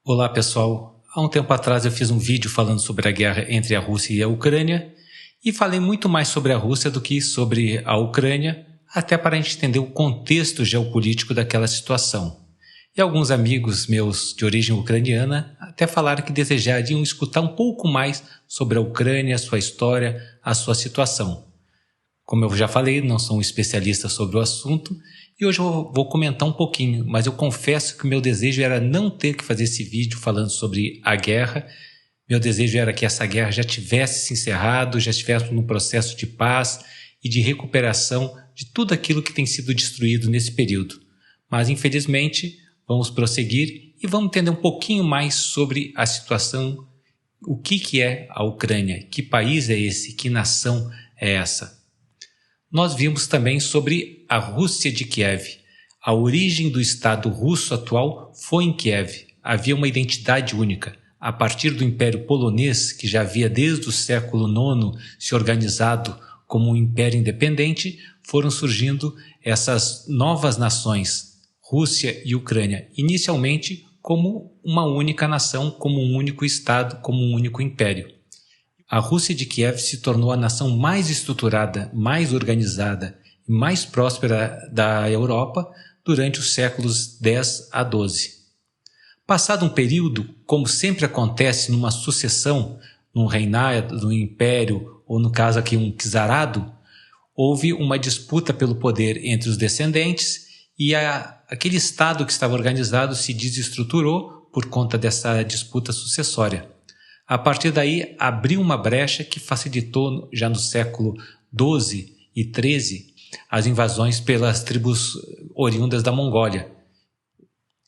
Olá pessoal, há um tempo atrás eu fiz um vídeo falando sobre a guerra entre a Rússia e a Ucrânia e falei muito mais sobre a Rússia do que sobre a Ucrânia, até para a gente entender o contexto geopolítico daquela situação. E alguns amigos meus de origem ucraniana até falaram que desejariam escutar um pouco mais sobre a Ucrânia, sua história, a sua situação. Como eu já falei, não sou um especialista sobre o assunto e hoje eu vou comentar um pouquinho, mas eu confesso que o meu desejo era não ter que fazer esse vídeo falando sobre a guerra. Meu desejo era que essa guerra já tivesse se encerrado, já estivéssemos num processo de paz e de recuperação de tudo aquilo que tem sido destruído nesse período. Mas infelizmente vamos prosseguir e vamos entender um pouquinho mais sobre a situação, o que é a Ucrânia, que país é esse, que nação é essa. Nós vimos também sobre a Rússia de Kiev. A origem do Estado russo atual foi em Kiev. Havia uma identidade única. A partir do Império Polonês, que já havia desde o século IX se organizado como um império independente, foram surgindo essas novas nações, Rússia e Ucrânia, inicialmente como uma única nação, como um único Estado, como um único império. A Rússia de Kiev se tornou a nação mais estruturada, mais organizada e mais próspera da Europa durante os séculos X a XII. Passado um período, como sempre acontece numa sucessão, num reinado, num império, ou no caso aqui um czarado, houve uma disputa pelo poder entre os descendentes e aquele Estado que estava organizado se desestruturou por conta dessa disputa sucessória. A partir daí, abriu uma brecha que facilitou, já no século XII e XIII, as invasões pelas tribos oriundas da Mongólia.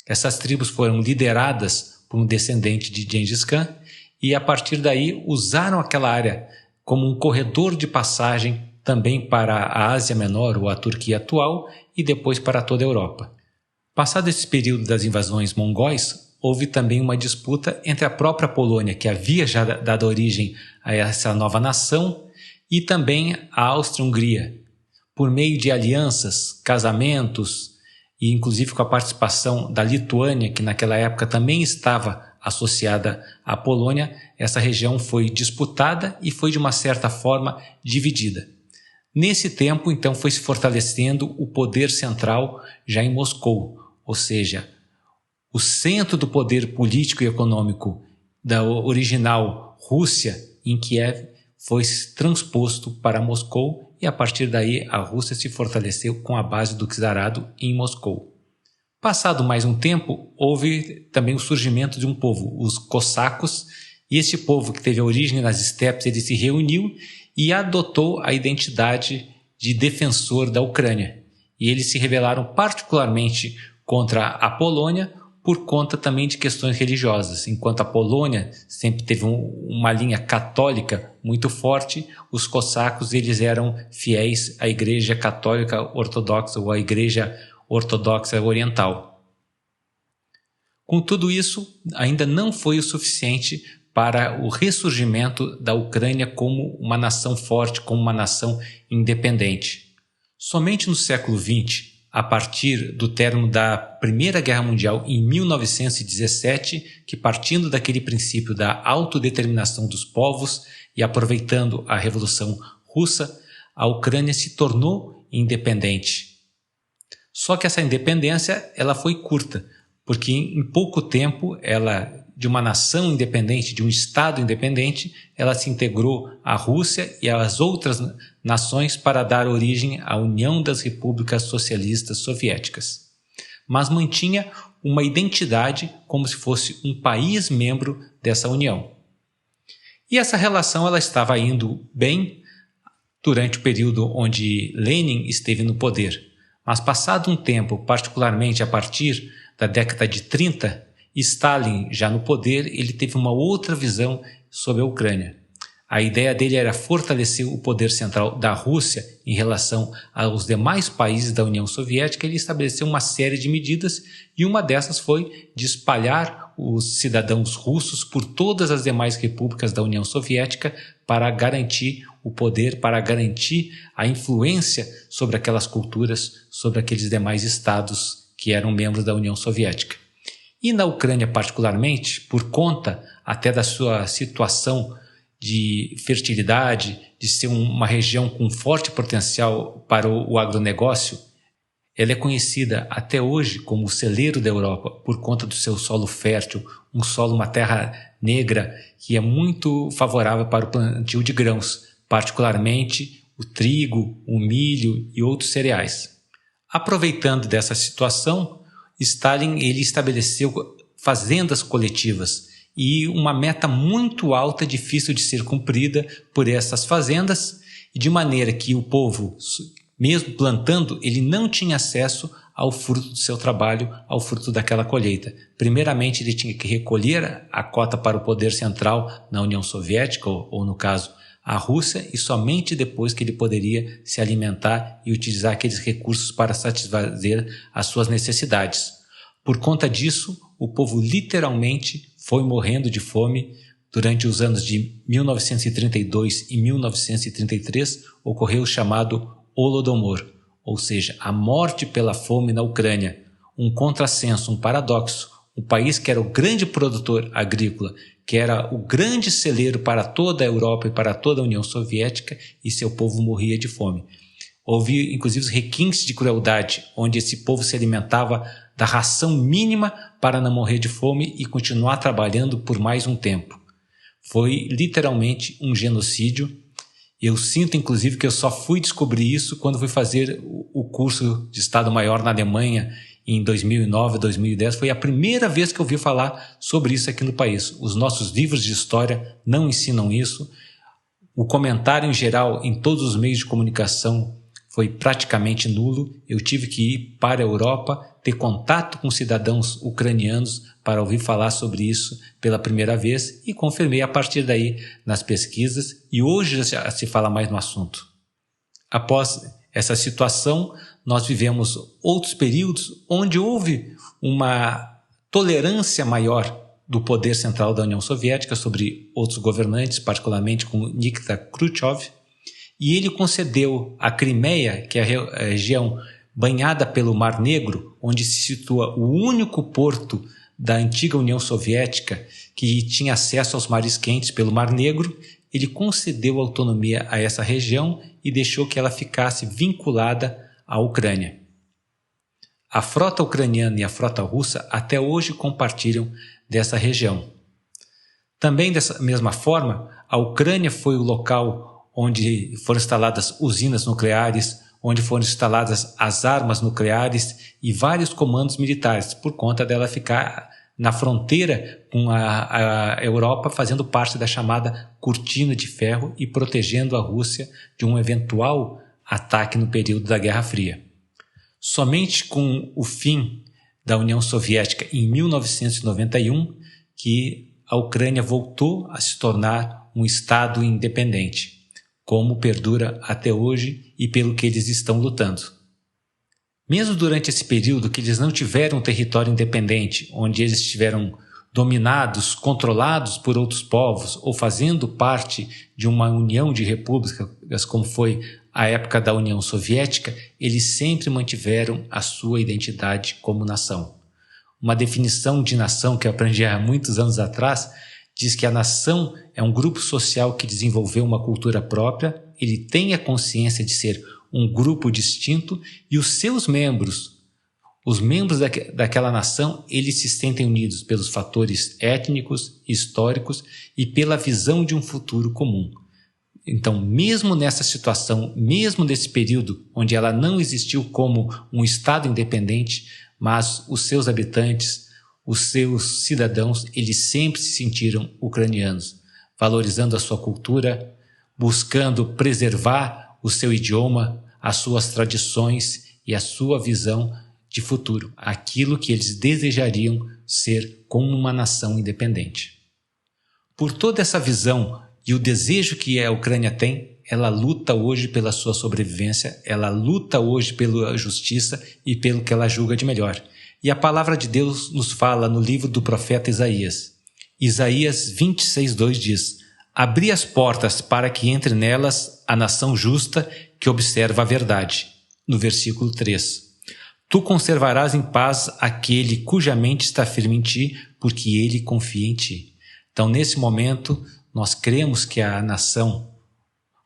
Essas tribos foram lideradas por um descendente de Gengis Khan e, a partir daí, usaram aquela área como um corredor de passagem também para a Ásia Menor, ou a Turquia atual, e depois para toda a Europa. Passado esse período das invasões mongóis, houve também uma disputa entre a própria Polônia, que havia já dado origem a essa nova nação, e também a Áustria-Hungria, por meio de alianças, casamentos, e inclusive com a participação da Lituânia, que naquela época também estava associada à Polônia. Essa região foi disputada e foi de uma certa forma dividida. Nesse tempo, então, foi se fortalecendo o poder central já em Moscou, ou seja, o centro do poder político e econômico da original Rússia, em Kiev, foi transposto para Moscou e, a partir daí, a Rússia se fortaleceu com a base do czarado em Moscou. Passado mais um tempo, houve também o surgimento de um povo, os cossacos, e esse povo que teve origem nas estepes, ele se reuniu e adotou a identidade de defensor da Ucrânia. E eles se rebelaram particularmente contra a Polônia, por conta também de questões religiosas. Enquanto a Polônia sempre teve uma linha católica muito forte, os cossacos eles eram fiéis à Igreja Católica Ortodoxa ou à Igreja Ortodoxa Oriental. Com tudo isso, ainda não foi o suficiente para o ressurgimento da Ucrânia como uma nação forte, como uma nação independente. Somente no século XX, a partir do término da Primeira Guerra Mundial em 1917, que partindo daquele princípio da autodeterminação dos povos e aproveitando a Revolução Russa, a Ucrânia se tornou independente. Só que essa independência ela foi curta, porque em pouco tempo ela, de uma nação independente, de um Estado independente, ela se integrou à Rússia e às outras nações para dar origem à União das Repúblicas Socialistas Soviéticas. Mas mantinha uma identidade como se fosse um país membro dessa União. E essa relação ela estava indo bem durante o período onde Lenin esteve no poder. Mas passado um tempo, particularmente a partir da década de 30, Stalin, já no poder, ele teve uma outra visão sobre a Ucrânia. A ideia dele era fortalecer o poder central da Rússia em relação aos demais países da União Soviética. Ele estabeleceu uma série de medidas e uma dessas foi de espalhar os cidadãos russos por todas as demais repúblicas da União Soviética para garantir o poder, para garantir a influência sobre aquelas culturas, sobre aqueles demais estados que eram membros da União Soviética. E na Ucrânia particularmente, por conta até da sua situação de fertilidade, de ser uma região com forte potencial para o agronegócio, ela é conhecida até hoje como o celeiro da Europa por conta do seu solo fértil, um solo, uma terra negra que é muito favorável para o plantio de grãos, particularmente o trigo, o milho e outros cereais. Aproveitando dessa situação, Stalin ele estabeleceu fazendas coletivas e uma meta muito alta, difícil de ser cumprida por essas fazendas, e de maneira que o povo, mesmo plantando, ele não tinha acesso ao fruto do seu trabalho, ao fruto daquela colheita. Primeiramente, ele tinha que recolher a cota para o poder central na União Soviética, ou no caso, a Rússia, e somente depois que ele poderia se alimentar e utilizar aqueles recursos para satisfazer as suas necessidades. Por conta disso, o povo literalmente foi morrendo de fome. Durante os anos de 1932 e 1933, ocorreu o chamado Holodomor, ou seja, a morte pela fome na Ucrânia, um contrassenso, um paradoxo. Um país que era o grande produtor agrícola, que era o grande celeiro para toda a Europa e para toda a União Soviética, e seu povo morria de fome. Houve, inclusive, requintes de crueldade, onde esse povo se alimentava da ração mínima para não morrer de fome e continuar trabalhando por mais um tempo. Foi literalmente um genocídio. Eu sinto, inclusive, que eu só fui descobrir isso quando fui fazer o curso de Estado-Maior na Alemanha em 2009, 2010. Foi a primeira vez que eu ouvi falar sobre isso aqui no país. Os nossos livros de história não ensinam isso. O comentário em geral em todos os meios de comunicação foi praticamente nulo. Eu tive que ir para a Europa, ter contato com cidadãos ucranianos para ouvir falar sobre isso pela primeira vez e confirmei a partir daí nas pesquisas, e hoje já se fala mais no assunto. Após essa situação, nós vivemos outros períodos onde houve uma tolerância maior do poder central da União Soviética sobre outros governantes, particularmente com Nikita Khrushchev, e ele concedeu a Crimeia, que é a região banhada pelo Mar Negro, onde se situa o único porto da antiga União Soviética que tinha acesso aos mares quentes pelo Mar Negro. Ele concedeu autonomia a essa região e deixou que ela ficasse vinculada à Ucrânia. A frota ucraniana e a frota russa até hoje compartilham dessa região. Também dessa mesma forma, a Ucrânia foi o local onde foram instaladas usinas nucleares, onde foram instaladas as armas nucleares e vários comandos militares, por conta dela ficar na fronteira com a Europa, fazendo parte da chamada cortina de ferro e protegendo a Rússia de um eventual ataque no período da Guerra Fria. Somente com o fim da União Soviética em 1991 que a Ucrânia voltou a se tornar um Estado independente, como perdura até hoje e pelo que eles estão lutando. Mesmo durante esse período que eles não tiveram um território independente, onde eles estiveram dominados, controlados por outros povos ou fazendo parte de uma união de repúblicas, como foi a época da União Soviética, eles sempre mantiveram a sua identidade como nação. Uma definição de nação que eu aprendi há muitos anos atrás diz que a nação é um grupo social que desenvolveu uma cultura própria, ele tem a consciência de ser um grupo distinto e os seus membros, os membros daquela nação, eles se sentem unidos pelos fatores étnicos, históricos e pela visão de um futuro comum. Então, mesmo nessa situação, mesmo nesse período onde ela não existiu como um Estado independente, mas os seus habitantes, os seus cidadãos, eles sempre se sentiram ucranianos, valorizando a sua cultura, buscando preservar o seu idioma, as suas tradições e a sua visão de futuro, aquilo que eles desejariam ser como uma nação independente. Por toda essa visão e o desejo que a Ucrânia tem, ela luta hoje pela sua sobrevivência, ela luta hoje pela justiça e pelo que ela julga de melhor. E a palavra de Deus nos fala no livro do profeta Isaías. Isaías 26:2 diz: abri as portas para que entre nelas a nação justa que observa a verdade. No versículo 3. Tu conservarás em paz aquele cuja mente está firme em ti, porque ele confia em ti. Então, nesse momento, nós cremos que a nação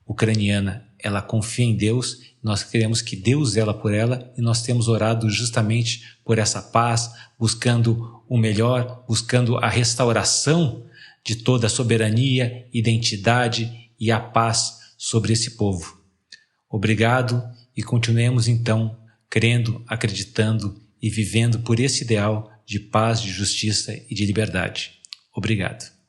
ucraniana, ela confia em Deus, nós queremos que Deus zela por ela e nós temos orado justamente por essa paz, buscando o melhor, buscando a restauração de toda a soberania, identidade e a paz sobre esse povo. Obrigado e continuemos então crendo, acreditando e vivendo por esse ideal de paz, de justiça e de liberdade. Obrigado.